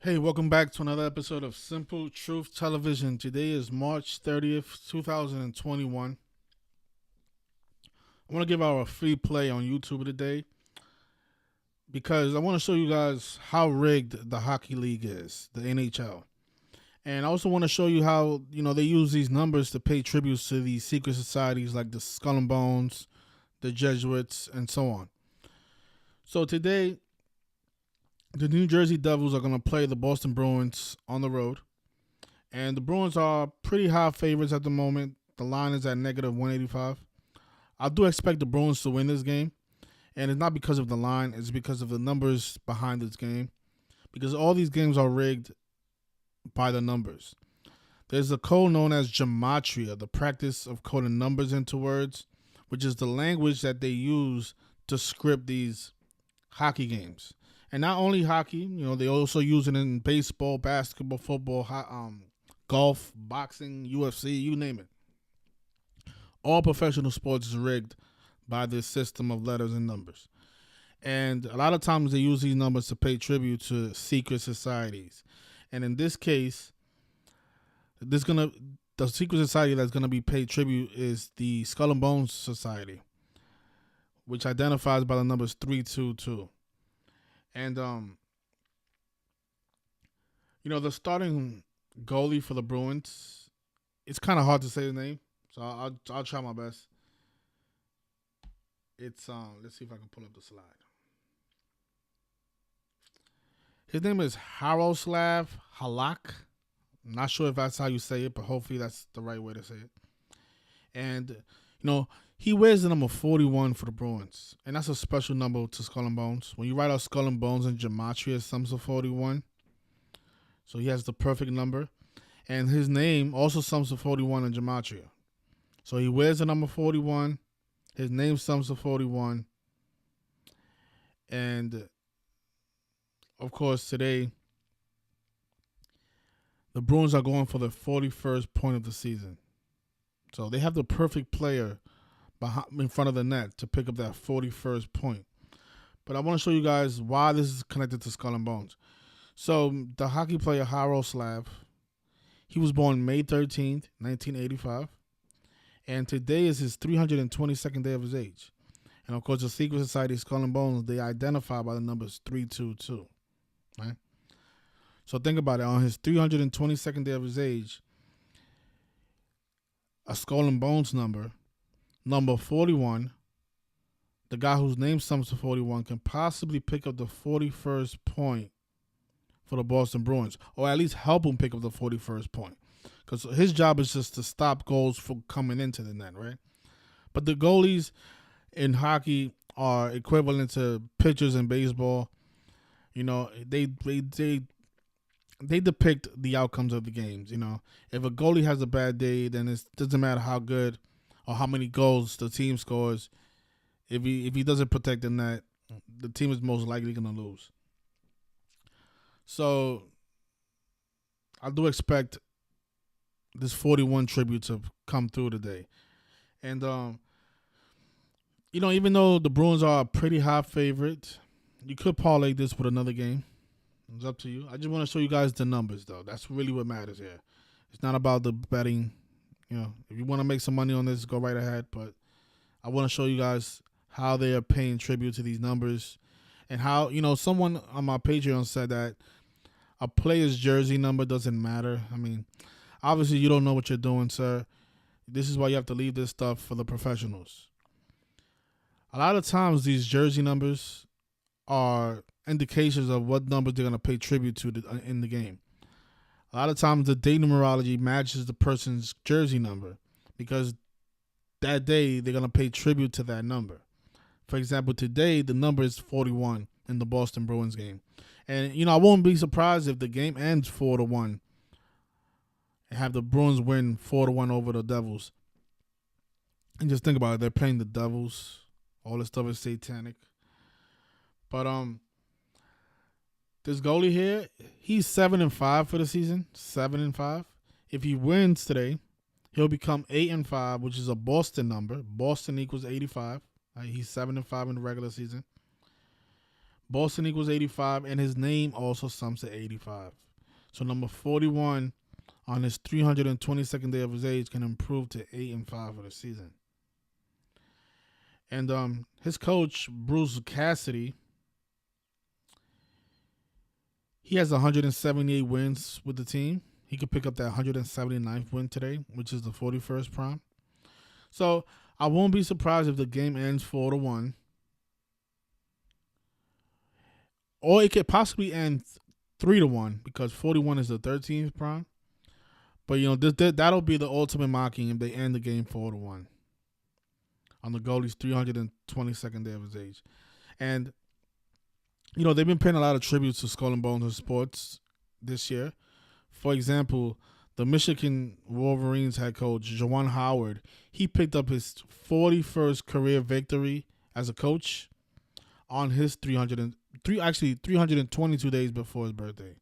Hey, welcome back to another episode of Simple Truth Television. Today is March 30th, 2021. I want to give out a free play on YouTube today because I want to show you guys how rigged the hockey league is, the NHL. And I also want to show you how, they use these numbers to pay tributes to these secret societies like the Skull and Bones, the Jesuits, and so on. So today, the New Jersey Devils are going to play the Boston Bruins on the road. And the Bruins are pretty high favorites at the moment. The line is at negative 185. I do expect the Bruins to win this game. And it's not because of the line. It's because of the numbers behind this game. Because all these games are rigged by the numbers. There's a code known as gematria, the practice of coding numbers into words, which is the language that they use to script these hockey games. And not only hockey, they also use it in baseball, basketball, football, golf, boxing, UFC, you name it. All professional sports is rigged by this system of letters and numbers. And a lot of times they use these numbers to pay tribute to secret societies. And in this case, the secret society that's going to be paid tribute is the Skull and Bones Society, which identifies by the numbers 322. And, the starting goalie for the Bruins, it's kind of hard to say his name, so I'll try my best. It's, let's see if I can pull up the slide. His name is Jaroslav Halak. I'm not sure if that's how you say it, but hopefully that's the right way to say it. And, he wears the number 41 for the Bruins, and that's a special number to Skull and Bones. When you write out Skull and Bones in gematria, it sums to 41. So he has the perfect number. And his name also sums to 41 in gematria. So he wears the number 41. His name sums to 41. And, of course, today, the Bruins are going for the 41st point of the season. So they have the perfect player in front of the net to pick up that 41st point. But I want to show you guys why this is connected to Skull and Bones. So the hockey player Jaroslav, he was born May 13th, 1985. And today is his 322nd day of his age. And of course, the secret society Skull and Bones, they identify by the numbers 322. Right? So think about it. On his 322nd day of his age, a Skull and Bones number 41, the guy whose name sums to 41, can possibly pick up the 41st point for the Boston Bruins, or at least help him pick up the 41st point. Because his job is just to stop goals from coming into the net, right? But the goalies in hockey are equivalent to pitchers in baseball. They depict the outcomes of the games. If a goalie has a bad day, then it doesn't matter how good or how many goals the team scores. If he doesn't protect the net, the team is most likely going to lose. So I do expect this 41 tribute to come through today. And, even though the Bruins are a pretty high favorite, you could parlay this with another game. It's up to you. I just want to show you guys the numbers, though. That's really what matters here. It's not about the betting. If you want to make some money on this, go right ahead. But I want to show you guys how they are paying tribute to these numbers and how, someone on my Patreon said that a player's jersey number doesn't matter. I mean, obviously you don't know what you're doing, sir. This is why you have to leave this stuff for the professionals. A lot of times these jersey numbers are indications of what numbers they're going to pay tribute to in the game. A lot of times the day numerology matches the person's jersey number because that day they're going to pay tribute to that number. For example, today the number is 41 in the Boston Bruins game. And, I won't be surprised if the game ends 4-1 and have the Bruins win 4-1 over the Devils. And just think about it. They're playing the Devils. All this stuff is satanic. But this goalie here, he's 7-5 for the season. 7-5. If he wins today, he'll become 8-5, which is a Boston number. Boston equals 85. He's 7-5 in the regular season. Boston equals 85, and his name also sums to 85. So number 41 on his 322nd day of his age can improve to 8-5 for the season. And his coach, Bruce Cassidy, he has 178 wins with the team. He could pick up that 179th win today, which is the 41st prime. So I won't be surprised if the game ends 4-1. Or it could possibly end 3-1 because 41 is the 13th prime. But that'll be the ultimate mocking if they end the game 4-1 on the goalie's 322nd day of his age. And they've been paying a lot of tributes to Skull and Bones in sports this year. For example, the Michigan Wolverines head coach Juwan Howard, he picked up his 41st career victory as a coach on his 322 days before his birthday.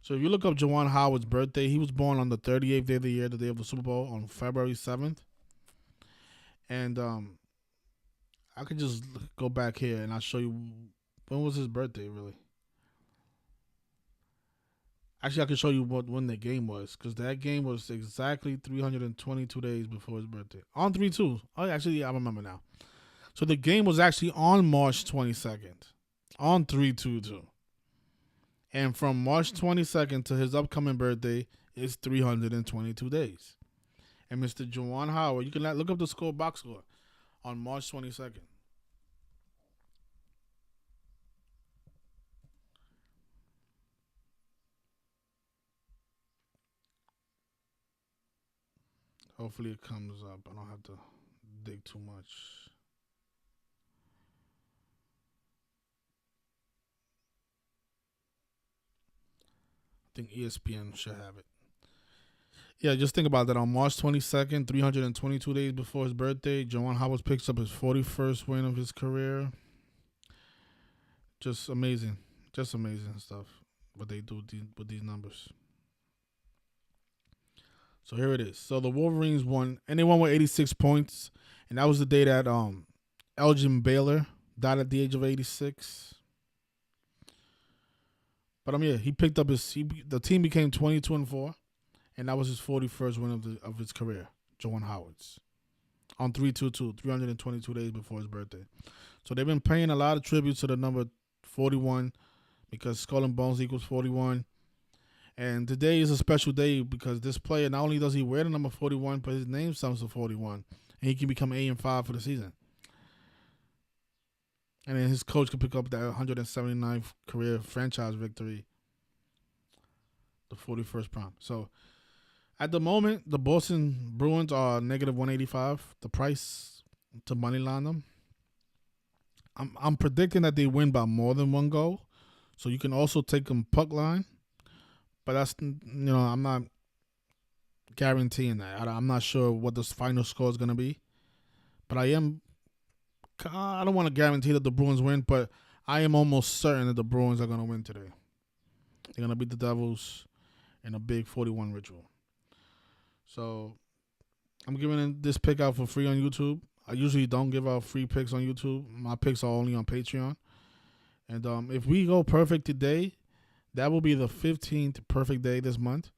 So if you look up Juwan Howard's birthday, he was born on the 38th day of the year, the day of the Super Bowl, on February 7th. And I could just go back here and I'll show you when was his birthday, really. Actually, I can show you when the game was, because that game was exactly 322 days before his birthday. On 3-2. Oh, actually, I remember now. So the game was actually on March 22nd. On 3-2-2. And from March 22nd to his upcoming birthday is 322 days. And Mr. Juwan Howard, you can look up the box score on March 22nd. Hopefully it comes up. I don't have to dig too much. I think ESPN should have it. Yeah, just think about that. On March 22nd, 322 days before his birthday, Juwan Howard picks up his 41st win of his career. Just amazing. Just amazing stuff, what they do with these numbers. So here it is. So the Wolverines won, and they won with 86 points. And that was the day that Elgin Baylor died at the age of 86. But yeah, he picked up the team became 22-4, and that was his 41st win of his career, Juwan Howard's, on 3-2-2, 322 days before his birthday. So they've been paying a lot of tribute to the number 41 because Skull and Bones equals 41. And today is a special day because this player, not only does he wear the number 41, but his name sounds to 41. And he can become 8-5 for the season. And then his coach can pick up that 179th career franchise victory, the 41st prime. So at the moment, the Boston Bruins are negative 185. The price to money line them. I'm predicting that they win by more than one goal. So you can also take them puck line. But that's, I'm not guaranteeing that. I'm not sure what the final score is going to be. But I don't want to guarantee that the Bruins win, but I am almost certain that the Bruins are going to win today. They're going to beat the Devils in a big 41 ritual. So I'm giving this pick out for free on YouTube. I usually don't give out free picks on YouTube. My picks are only on Patreon. And if we go perfect today, that will be the 15th perfect day this month.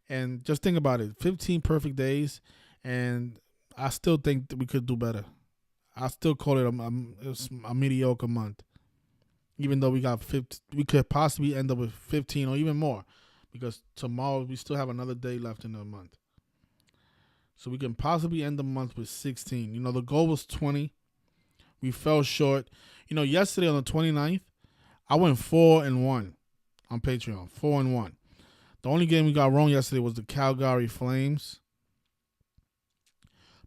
And just think about it. 15 perfect days, and I still think that we could do better. I still call it a mediocre month. Even though we could possibly end up with 15 or even more. Because tomorrow we still have another day left in the month. So we can possibly end the month with 16. The goal was 20. We fell short. Yesterday on the 29th, I went 4-1. On Patreon, 4-1. The only game we got wrong yesterday was the Calgary Flames.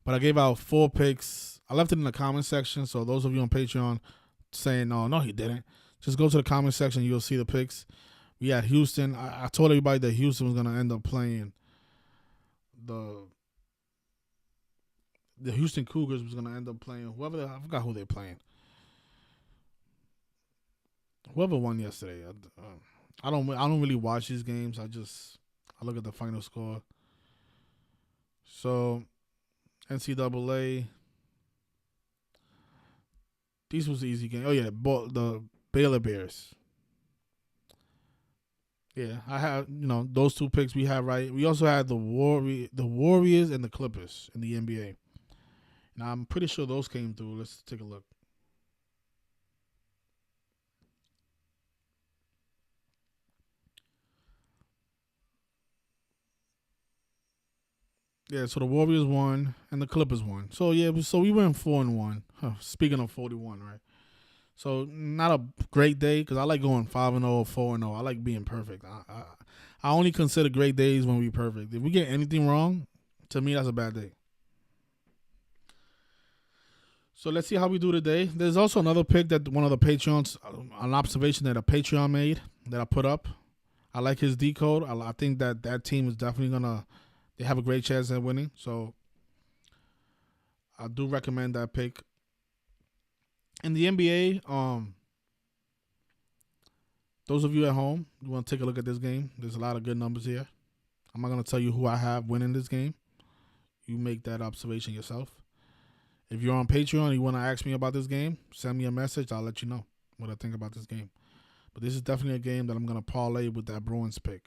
But I gave out 4 picks. I left it in the comment section, so those of you on Patreon saying, no, he didn't. Just go to the comment section, you'll see the picks. We had Houston. I told everybody that Houston was going to end up playing the Houston Cougars was going to end up playing I forgot who they're playing. Whoever won yesterday. I don't really watch these games. I look at the final score. So, NCAA. These was the easy game. Oh yeah, the Baylor Bears. Yeah, I have those two picks we have right. We also had the Warriors and the Clippers in the NBA. Now I'm pretty sure those came through. Let's take a look. Yeah, so the Warriors won and the Clippers won. So yeah, so we went 4-1. Huh, speaking of 41, right? So not a great day because I like going 5-0, 4-0. I like being perfect. I only consider great days when we're perfect. If we get anything wrong, to me that's a bad day. So let's see how we do today. There's also another pick that one of the Patreons, an observation that a Patreon made that I put up. I like his decode. I think that team is definitely gonna. They have a great chance at winning. So I do recommend that pick. In the NBA, those of you at home, you want to take a look at this game. There's a lot of good numbers here. I'm not gonna tell you who I have winning this game. You make that observation yourself. If you're on Patreon and you want to ask me about this game, send me a message. I'll let you know what I think about this game. But this is definitely a game that I'm going to parlay with that Bruins pick.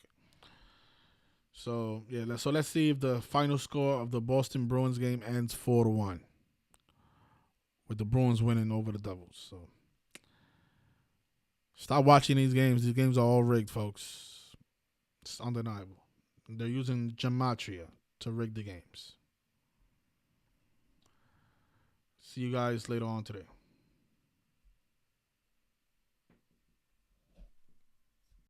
So, yeah, let's see if the final score of the Boston Bruins game ends 4-1 with the Bruins winning over the Devils. So, stop watching these games. These games are all rigged, folks. It's undeniable. They're using gematria to rig the games. See you guys later on today.